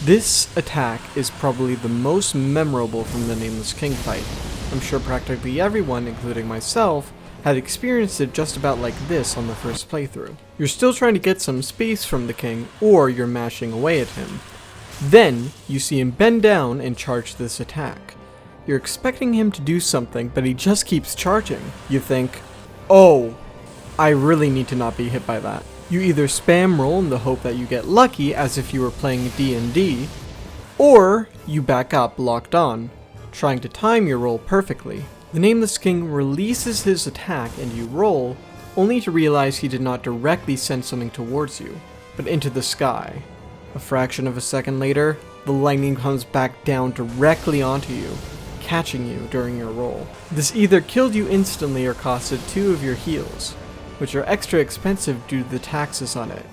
This attack is probably the most memorable from the Nameless King fight. I'm sure practically everyone, including myself, had experienced it just about like this on the first playthrough. You're still trying to get some space from the king, or you're mashing away at him. Then, you see him bend down and charge this attack. You're expecting him to do something, but he just keeps charging. You think, oh, I really need to not be hit by that. You either spam roll in the hope that you get lucky as if you were playing D&D, or you back up locked on, trying to time your roll perfectly. The Nameless King releases his attack and you roll, only to realize he did not directly send something towards you, but into the sky. A fraction of a second later, the lightning comes back down directly onto you, catching you during your roll. This either killed you instantly or costed 2 of your heals, which are extra expensive due to the taxes on it,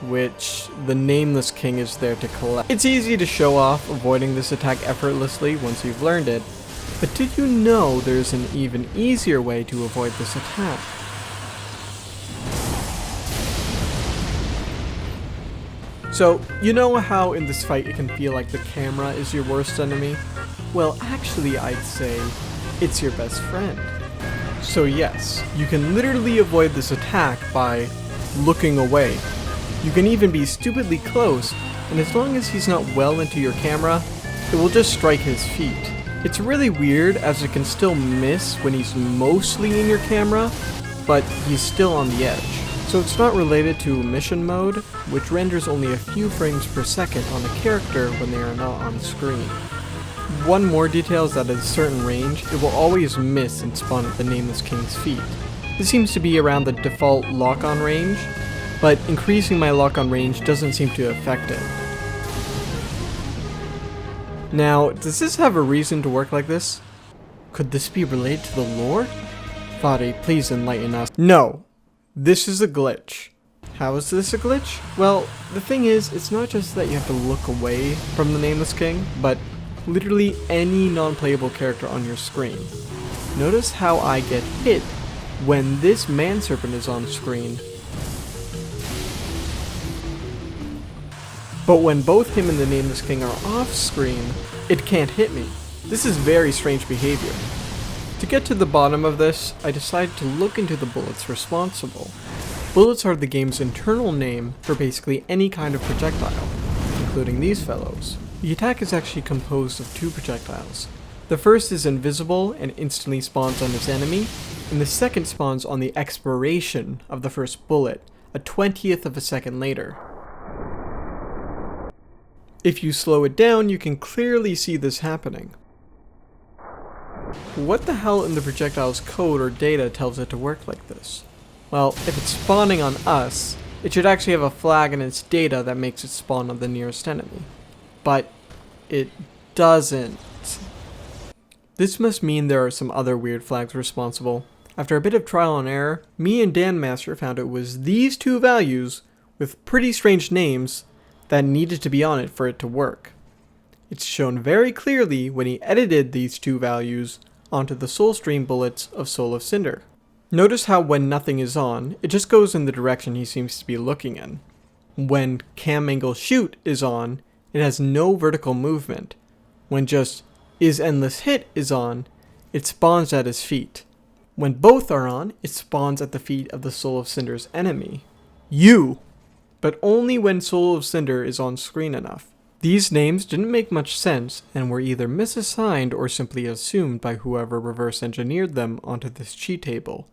which the Nameless King is there to collect. It's easy to show off avoiding this attack effortlessly once you've learned it, but did you know there's an even easier way to avoid this attack? So, you know how in this fight it can feel like the camera is your worst enemy? Well, actually I'd say it's your best friend. So yes, you can literally avoid this attack by looking away. You can even be stupidly close, and as long as he's not well into your camera, it will just strike his feet. It's really weird as it can still miss when he's mostly in your camera, but he's still on the edge. So it's not related to mission mode, which renders only a few frames per second on a character when they are not on screen. One more detail is that at a certain range, it will always miss and spawn at the Nameless King's feet. This seems to be around the default lock-on range, but increasing my lock-on range doesn't seem to affect it. Now, does this have a reason to work like this? Could this be related to the lore? Fadi, please enlighten us. No! This is a glitch. How is this a glitch? Well, the thing is, it's not just that you have to look away from the Nameless King, but literally any non-playable character on your screen. Notice how I get hit when this manserpent is on screen, but when both him and the Nameless King are off screen, it can't hit me. This is very strange behavior. To get to the bottom of this, I decided to look into the bullets responsible. Bullets are the game's internal name for basically any kind of projectile, including these fellows. The attack is actually composed of 2 projectiles. The first is invisible and instantly spawns on its enemy, and the second spawns on the expiration of the first bullet, a 20th of a second later. If you slow it down, you can clearly see this happening. What the hell in the projectile's code or data tells it to work like this? Well, if it's spawning on us, it should actually have a flag in its data that makes it spawn on the nearest enemy. But it doesn't. This must mean there are some other weird flags responsible. After a bit of trial and error, me and Dan Master found it was these 2 values with pretty strange names that needed to be on it for it to work. It's shown very clearly when he edited these 2 values onto the soul stream bullets of Soul of Cinder. Notice how when nothing is on, it just goes in the direction he seems to be looking in. When cam angle shoot is on, it has no vertical movement. When just is endless hit is on, it spawns at his feet. When both are on, it spawns at the feet of the Soul of Cinder's enemy, you, but only when Soul of Cinder is on screen enough. These names didn't make much sense and were either misassigned or simply assumed by whoever reverse engineered them onto this cheat table.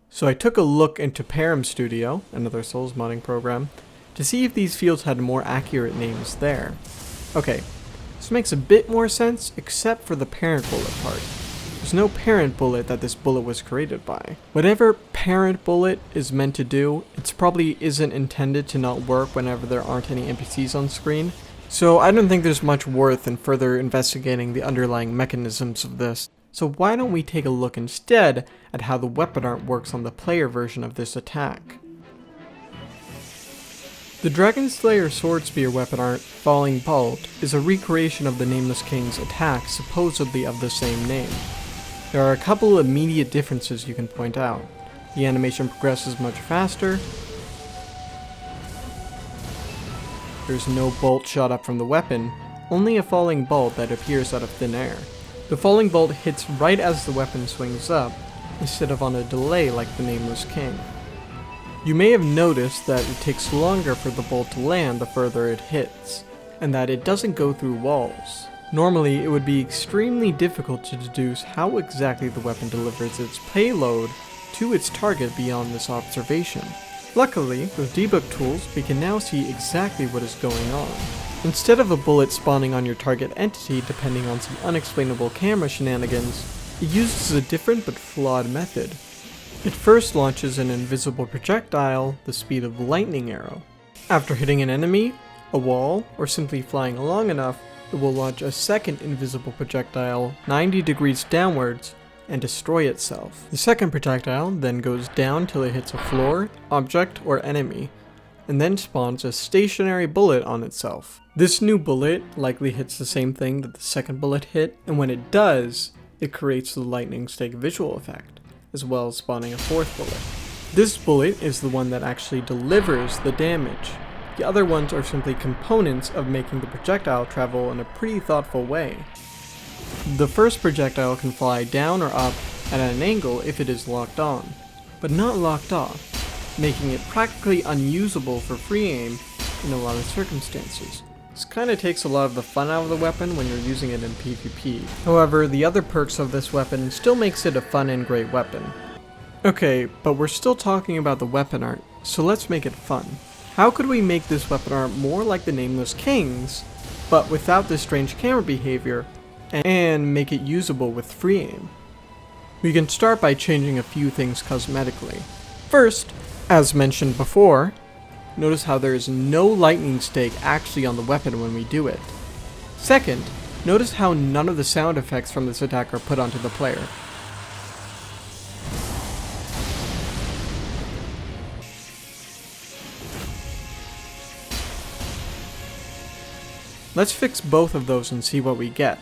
So I took a look into Param Studio, another Souls modding program, to see if these fields had more accurate names there. Okay, this makes a bit more sense except for the parent bullet part. There's no parent bullet that this bullet was created by. Whatever parent bullet is meant to do, it probably isn't intended to not work whenever there aren't any NPCs on screen. So I don't think there's much worth in further investigating the underlying mechanisms of this. So why don't we take a look instead at how the weapon art works on the player version of this attack. The Dragonslayer Swordspear weapon art, Falling Bolt, is a recreation of the Nameless King's attack supposedly of the same name. There are a couple immediate differences you can point out. The animation progresses much faster, There's no bolt shot up from the weapon, only a falling bolt that appears out of thin air. The falling bolt hits right as the weapon swings up, instead of on a delay like the Nameless King. You may have noticed that it takes longer for the bolt to land the further it hits, and that it doesn't go through walls. Normally, it would be extremely difficult to deduce how exactly the weapon delivers its payload to its target beyond this observation. Luckily, with debug tools, we can now see exactly what is going on. Instead of a bullet spawning on your target entity depending on some unexplainable camera shenanigans, it uses a different but flawed method. It first launches an invisible projectile the speed of a lightning arrow. After hitting an enemy, a wall, or simply flying long enough, it will launch a second invisible projectile 90 degrees downwards and destroy itself. The second projectile then goes down till it hits a floor, object, or enemy, and then spawns a stationary bullet on itself. This new bullet likely hits the same thing that the second bullet hit, and when it does, it creates the lightning stake visual effect, as well as spawning a fourth bullet. This bullet is the one that actually delivers the damage. The other ones are simply components of making the projectile travel in a pretty thoughtful way. The first projectile can fly down or up at an angle if it is locked on, but not locked off, making it practically unusable for free aim in a lot of circumstances. This kinda takes a lot of the fun out of the weapon when you're using it in PvP. However, the other perks of this weapon still makes it a fun and great weapon. Okay, but we're still talking about the weapon art, so let's make it fun. How could we make this weapon art more like the Nameless King's, but without this strange camera behavior, and make it usable with free aim? We can start by changing a few things cosmetically. First, as mentioned before, notice how there is no lightning stake actually on the weapon when we do it. Second, notice how none of the sound effects from this attack are put onto the player. Let's fix both of those and see what we get.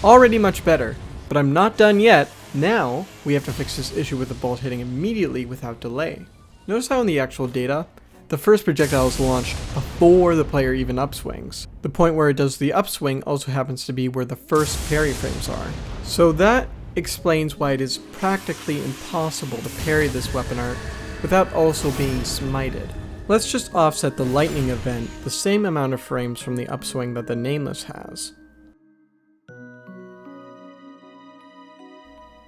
Already much better, but I'm not done yet. Now, we have to fix this issue with the bolt hitting immediately without delay. Notice how in the actual data, the first projectile is launched before the player even upswings. The point where it does the upswing also happens to be where the first parry frames are. So that explains why it is practically impossible to parry this weapon art without also being smited. Let's just offset the lightning event the same amount of frames from the upswing that the Nameless has.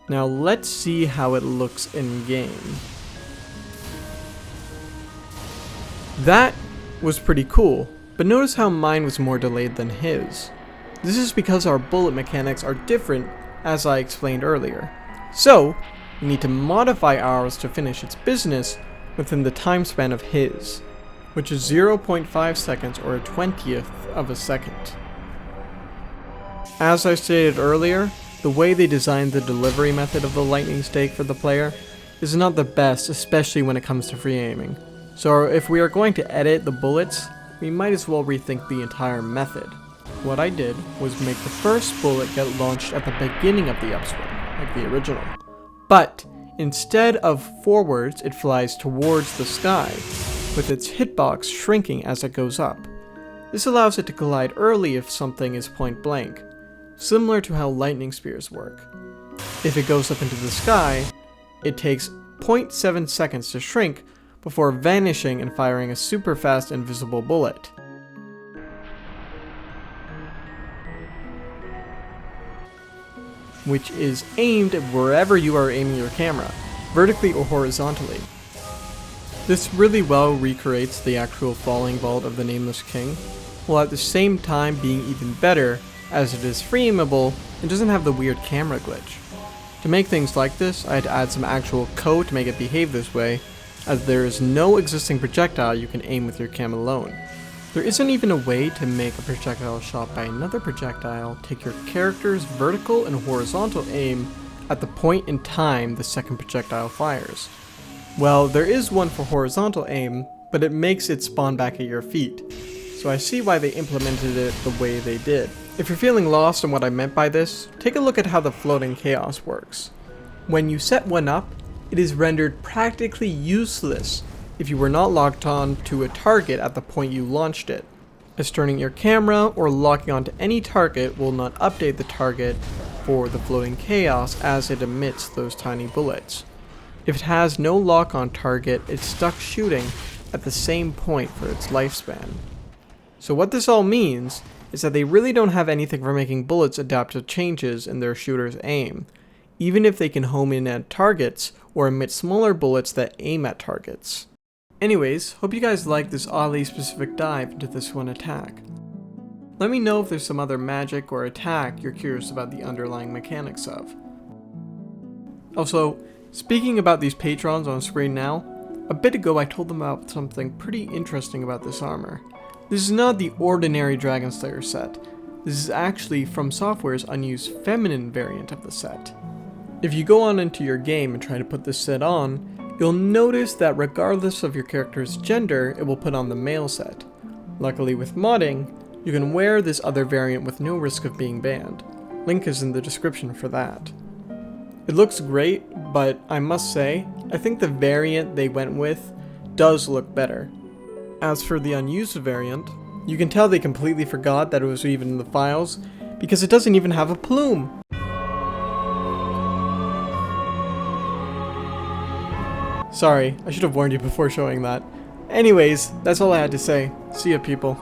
Now let's see how it looks in game. That was pretty cool, but notice how mine was more delayed than his. This is because our bullet mechanics are different, as I explained earlier. So, we need to modify ours to finish its business within the time span of his, which is 0.5 seconds or a 20th of a second. As I stated earlier, the way they designed the delivery method of the lightning stake for the player is not the best, especially when it comes to free aiming. So if we are going to edit the bullets, we might as well rethink the entire method. What I did was make the first bullet get launched at the beginning of the upswing, like the original. But instead of forwards, it flies towards the sky, with its hitbox shrinking as it goes up. This allows it to collide early if something is point blank, similar to how lightning spears work. If it goes up into the sky, it takes 0.7 seconds to shrink before vanishing and firing a super fast invisible bullet. Which is aimed at wherever you are aiming your camera, vertically or horizontally. This really well recreates the actual falling bolt of the Nameless King, while at the same time being even better as it is free aimable and doesn't have the weird camera glitch. To make things like this, I had to add some actual code to make it behave this way, as there is no existing projectile you can aim with your cam alone. There isn't even a way to make a projectile shot by another projectile take your character's vertical and horizontal aim at the point in time the second projectile fires. Well, there is one for horizontal aim, but it makes it spawn back at your feet, so I see why they implemented it the way they did. If you're feeling lost on what I meant by this, take a look at how the floating chaos works. When you set one up, it is rendered practically useless if you were not locked on to a target at the point you launched it, as turning your camera or locking onto any target will not update the target for the floating chaos as it emits those tiny bullets. If it has no lock on target, it's stuck shooting at the same point for its lifespan. So what this all means is that they really don't have anything for making bullets adapt to changes in their shooter's aim, even if they can home in at targets or emit smaller bullets that aim at targets. Anyways, hope you guys liked this oddly specific dive into this one attack. Let me know if there's some other magic or attack you're curious about the underlying mechanics of. Also, speaking about these patrons on screen now, a bit ago I told them about something pretty interesting about this armor. This is not the ordinary Dragonslayer set. This is actually From Software's unused feminine variant of the set. If you go on into your game and try to put this set on, you'll notice that regardless of your character's gender, it will put on the male set. Luckily with modding, you can wear this other variant with no risk of being banned. Link is in the description for that. It looks great, but I must say, I think the variant they went with does look better. As for the unused variant, you can tell they completely forgot that it was even in the files, because it doesn't even have a plume. Sorry, I should have warned you before showing that. Anyways, that's all I had to say. See ya, people.